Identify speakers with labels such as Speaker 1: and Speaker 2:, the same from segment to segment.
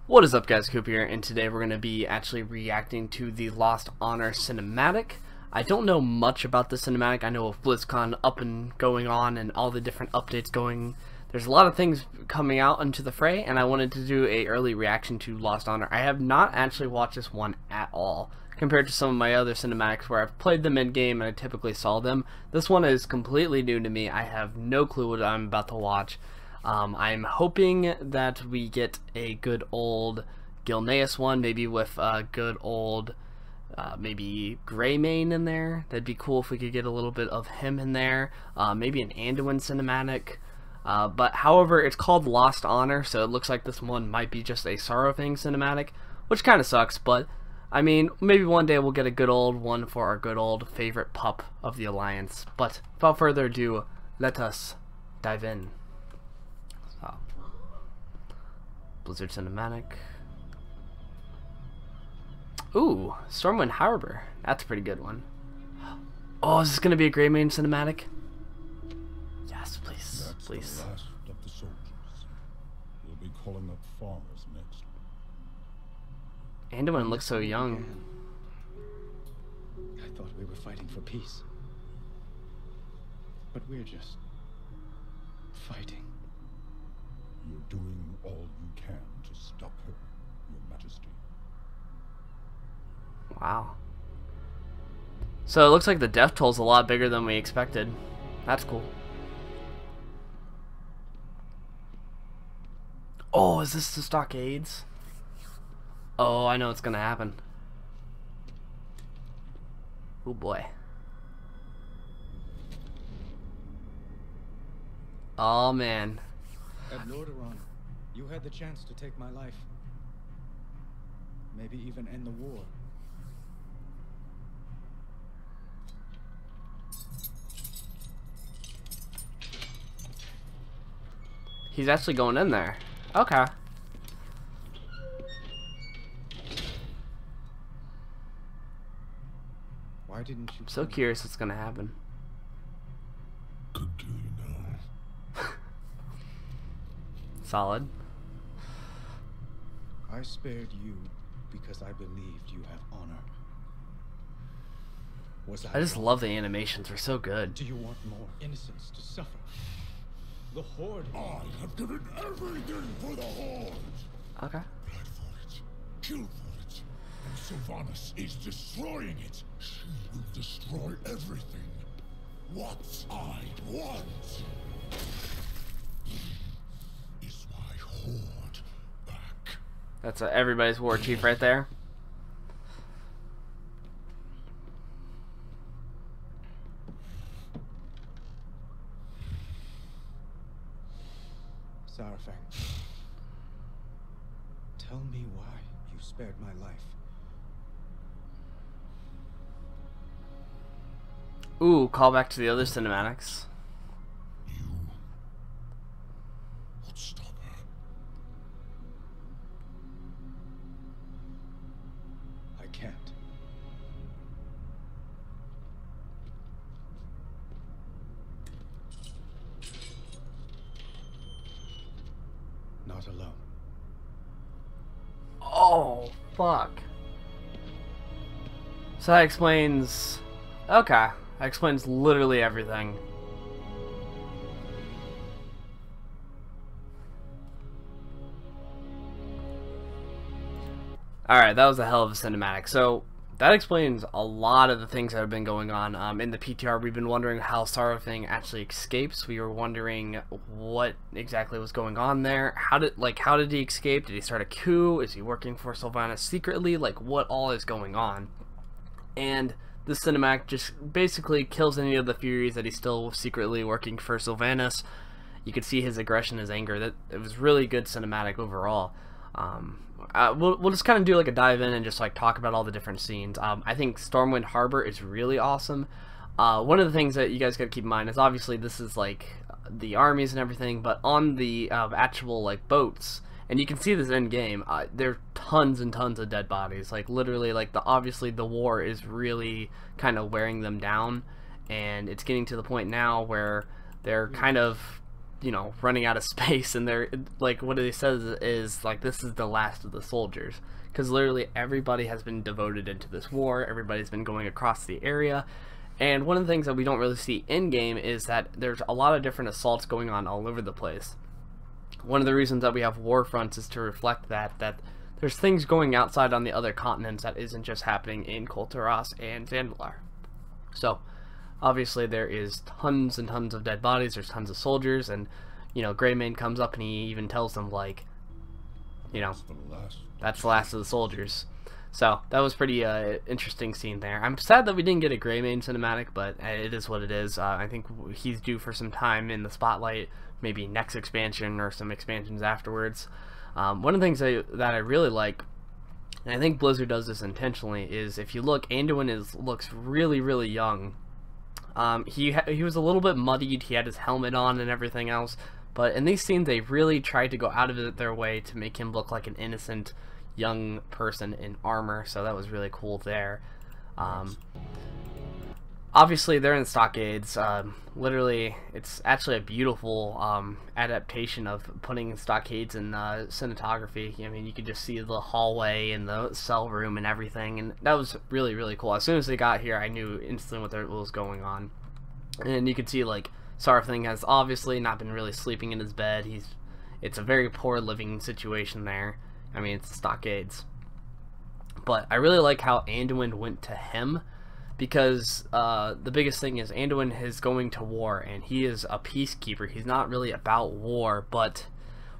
Speaker 1: What is up, guys? Coop here, and today we're going to be actually reacting to the Lost Honor cinematic. I don't know much about the cinematic. I know of Blizzcon up and going on and all the different updates going. There's a lot of things coming out into the fray, and I wanted to do a early reaction to Lost Honor. I have not actually watched this one at all, compared to some of my other cinematics where I've played them in-game and I typically saw them. This one is completely new to me. I have no clue what I'm about to watch. I'm hoping that we get a good old Gilneas one, maybe with a good old maybe Greymane in there. That'd be cool if we could get a little bit of him in there. Maybe an Anduin cinematic. But however, it's called Lost Honor, so it looks like this one might be just a Sorrowfang cinematic, which kind of sucks, but I mean, maybe one day we'll get a good old one for our good old favorite pup of the Alliance. But without further ado, let us dive in. Blizzard cinematic. Ooh, Stormwind Harbor. That's a pretty good one. Oh, is this going to be a Greymane cinematic? Yes, please.
Speaker 2: That's
Speaker 1: please.
Speaker 2: The last of the soldiers. We'll be calling up farmers next.
Speaker 1: Anduin looks so young.
Speaker 3: I thought we were fighting for peace. But we're just fighting.
Speaker 2: You're doing all you can to stop her, Your Majesty.
Speaker 1: Wow. So it looks like the death toll's a lot bigger than we expected. That's cool. Oh, is this the stockades? Oh, I know what's gonna happen. Oh boy. Oh man.
Speaker 3: At Lordaeron, you had the chance to take my life. Maybe even end the war.
Speaker 1: He's actually going in there. Okay.
Speaker 3: Why didn't you?
Speaker 1: I'm so curious what's gonna happen.
Speaker 2: Good to you know.
Speaker 1: Solid.
Speaker 3: I spared you because I believed you have honor. Was
Speaker 1: I just love the animations. They're so good.
Speaker 3: Do you want more innocents to suffer? The Horde.
Speaker 2: I have given everything for the Horde.
Speaker 1: Okay.
Speaker 2: Blood for it. Kill for it. And Sylvanas is destroying it. She will destroy everything. What I want is my Horde back.
Speaker 1: That's everybody's war chief right there.
Speaker 3: Sorrowfang, tell me why you spared my life.
Speaker 1: Ooh, call back to the other cinematics.
Speaker 2: You would stop her.
Speaker 3: I can't. Not alone.
Speaker 1: Oh, fuck. So that explains... Okay. That explains literally everything. Alright, that was a hell of a cinematic. So, that explains a lot of the things that have been going on. In the PTR, we've been wondering how Sorrowfang actually escapes. We were wondering what exactly was going on there. How did he escape? Did he start a coup? Is he working for Sylvanas secretly? Like, what all is going on? And the cinematic just basically kills any of the Furies that he's still secretly working for Sylvanas. You could see his aggression, his anger. That it was really good cinematic overall. We'll just kind of do like a dive in and just like talk about all the different scenes. I think Stormwind Harbor is really awesome. One of the things that you guys got to keep in mind is obviously this is like the armies and everything, but on the actual like boats, and you can see this in game, there are tons and tons of dead bodies. Like literally, like obviously the war is really kind of wearing them down, and it's getting to the point now where they're kind of you know, running out of space, and they're like, what he says is like, this is the last of the soldiers, because literally everybody has been devoted into this war. Everybody's been going across the area. And one of the things that we don't really see in game is that there's a lot of different assaults going on all over the place. One of the reasons that we have war fronts is to reflect that there's things going outside on the other continents that isn't just happening in Kul Tiras and Zandalar. So obviously there is tons and tons of dead bodies, there's tons of soldiers, and you know, Greymane comes up and he even tells them, like, you know, that's the last of the soldiers. So that was pretty interesting scene there. I'm sad that we didn't get a Greymane cinematic, but it is what it is. I think he's due for some time in the spotlight, maybe next expansion or some expansions afterwards. One of the things that I really like, and I think Blizzard does this intentionally, is if you look, Anduin looks really, really young. He was a little bit muddied, he had his helmet on and everything else, but in these scenes they really tried to go out of their way to make him look like an innocent young person in armor, so that was really cool there. Obviously they're in stockades. Literally, it's actually a beautiful adaptation of putting stockades in cinematography. I mean, you could just see the hallway and the cell room and everything, and that was really, really cool. As soon as they got here, I knew instantly what was going on. And you could see, like, Sarthing has obviously not been really sleeping in his bed. It's a very poor living situation there. I mean, it's stockades. But I really like how Anduin went to him, because the biggest thing is Anduin is going to war, and he is a peacekeeper. He's not really about war, but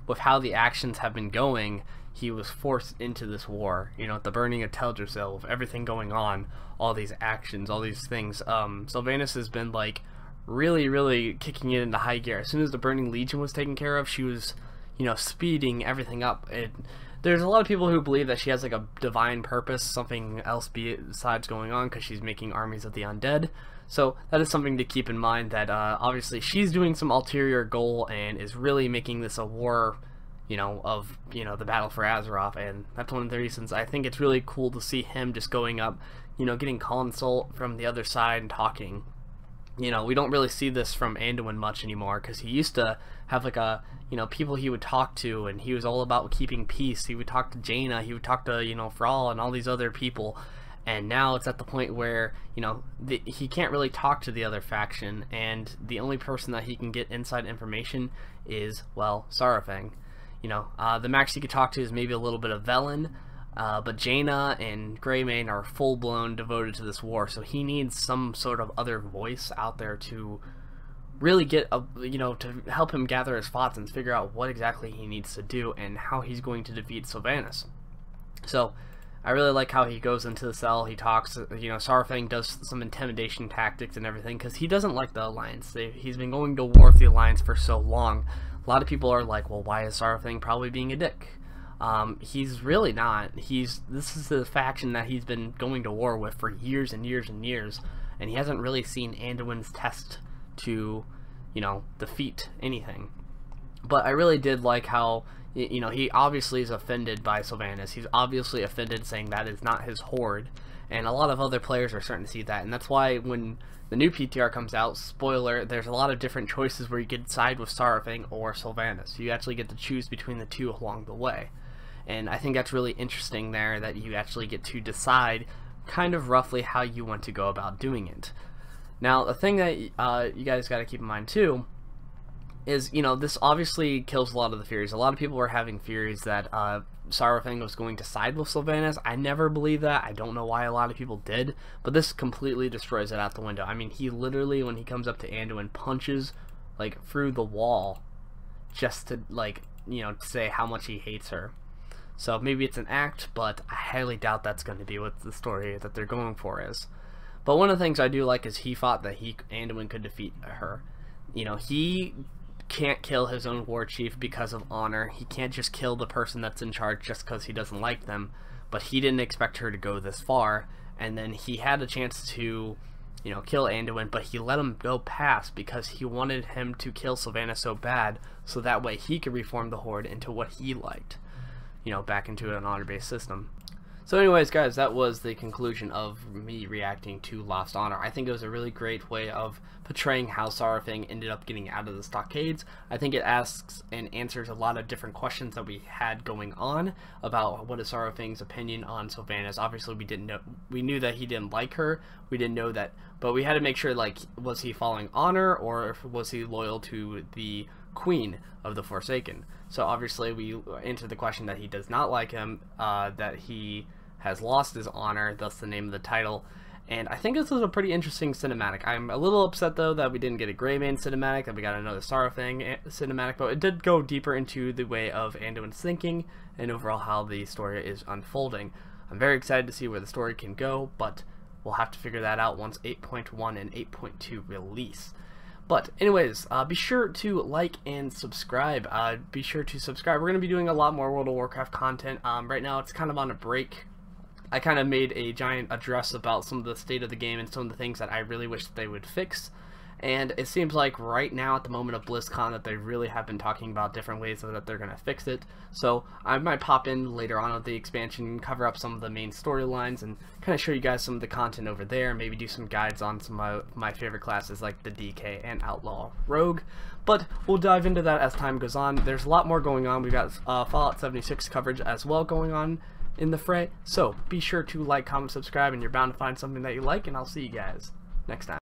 Speaker 1: with how the actions have been going, he was forced into this war. You know, the burning of Teldrassil, with everything going on, all these actions, all these things. Sylvanas has been, like, really, really kicking it into high gear. As soon as the Burning Legion was taken care of, she was, you know, speeding everything up. There's a lot of people who believe that she has, like, a divine purpose, something else besides going on, because she's making armies of the undead. So that is something to keep in mind, that obviously she's doing some ulterior goal and is really making this a war, you know, of, you know, the battle for Azeroth. And that's one of the reasons I think it's really cool to see him just going up, you know, getting consult from the other side and talking. You know, we don't really see this from Anduin much anymore, because he used to have, like, you know, people he would talk to, and he was all about keeping peace. He would talk to Jaina, he would talk to, you know, Thrall and all these other people, and now it's at the point where, you know, he can't really talk to the other faction, and the only person that he can get inside information is, well, Sarafang. You know, the max he could talk to is maybe a little bit of Velen, but Jaina and Greymane are full-blown devoted to this war, so he needs some sort of other voice out there to really get you know, to help him gather his thoughts and figure out what exactly he needs to do and how he's going to defeat Sylvanas. So I really like how he goes into the cell, he talks, you know, Sarafang does some intimidation tactics and everything, because he doesn't like the Alliance. He's been going to war with the Alliance for so long. A lot of people are like, well, why is Sarafang probably being a dick? He's really not. This is the faction that he's been going to war with for years and years and years, and he hasn't really seen Anduin's test to, you know, defeat anything. But I really did like how, you know, he obviously is offended by Sylvanas. He's obviously offended, saying that is not his horde, and a lot of other players are starting to see that, and that's why when the new PTR comes out, spoiler, there's a lot of different choices where you could side with Sarafang or Sylvanas. You actually get to choose between the two along the way. And I think that's really interesting there, that you actually get to decide kind of roughly how you want to go about doing it. Now, the thing that you guys got to keep in mind too is, you know, this obviously kills a lot of the theories. A lot of people were having theories that Sarafang was going to side with Sylvanas. I never believed that. I don't know why a lot of people did, but this completely destroys it out the window. I mean, he literally, when he comes up to Anduin, punches, like, through the wall just to, like, you know, say how much he hates her. So maybe it's an act, but I highly doubt that's going to be what the story that they're going for is. But one of the things I do like is he thought that Anduin could defeat her. You know, he can't kill his own war chief because of honor. He can't just kill the person that's in charge just because he doesn't like them. But he didn't expect her to go this far, and then he had a chance to, you know, kill Anduin, but he let him go past because he wanted him to kill Sylvanas so bad, so that way he could reform the Horde into what he liked. You know, back into an honor-based system. So anyways, guys, that was the conclusion of me reacting to Lost Honor. I think it was a really great way of portraying how Saurfang ended up getting out of the stockades. I think it asks and answers a lot of different questions that we had going on about what is Saurfang's opinion on Sylvanas. Obviously, we knew that he didn't like her. We didn't know that, but we had to make sure, like, was he following honor or was he loyal to the Queen of the Forsaken? So obviously we answered the question that he does not like him, that he has lost his honor, thus the name of the title. And I think this was a pretty interesting cinematic. I'm a little upset though that we didn't get a Greymane cinematic, that we got another Saurfang cinematic, but it did go deeper into the way of Anduin's thinking and overall how the story is unfolding. I'm very excited to see where the story can go, but we'll have to figure that out once 8.1 and 8.2 release. But anyways, be sure to like and subscribe. Be sure to subscribe. We're going to be doing a lot more World of Warcraft content. Right now it's kind of on a break. I kind of made a giant address about some of the state of the game and some of the things that I really wish they would fix. And it seems like right now at the moment of BlizzCon that they really have been talking about different ways that they're going to fix it. So I might pop in later on with the expansion, cover up some of the main storylines, and kind of show you guys some of the content over there. Maybe do some guides on some of my favorite classes like the DK and Outlaw Rogue. But we'll dive into that as time goes on. There's a lot more going on. We've got Fallout 76 coverage as well going on in the fray. So be sure to like, comment, subscribe, and you're bound to find something that you like, and I'll see you guys next time.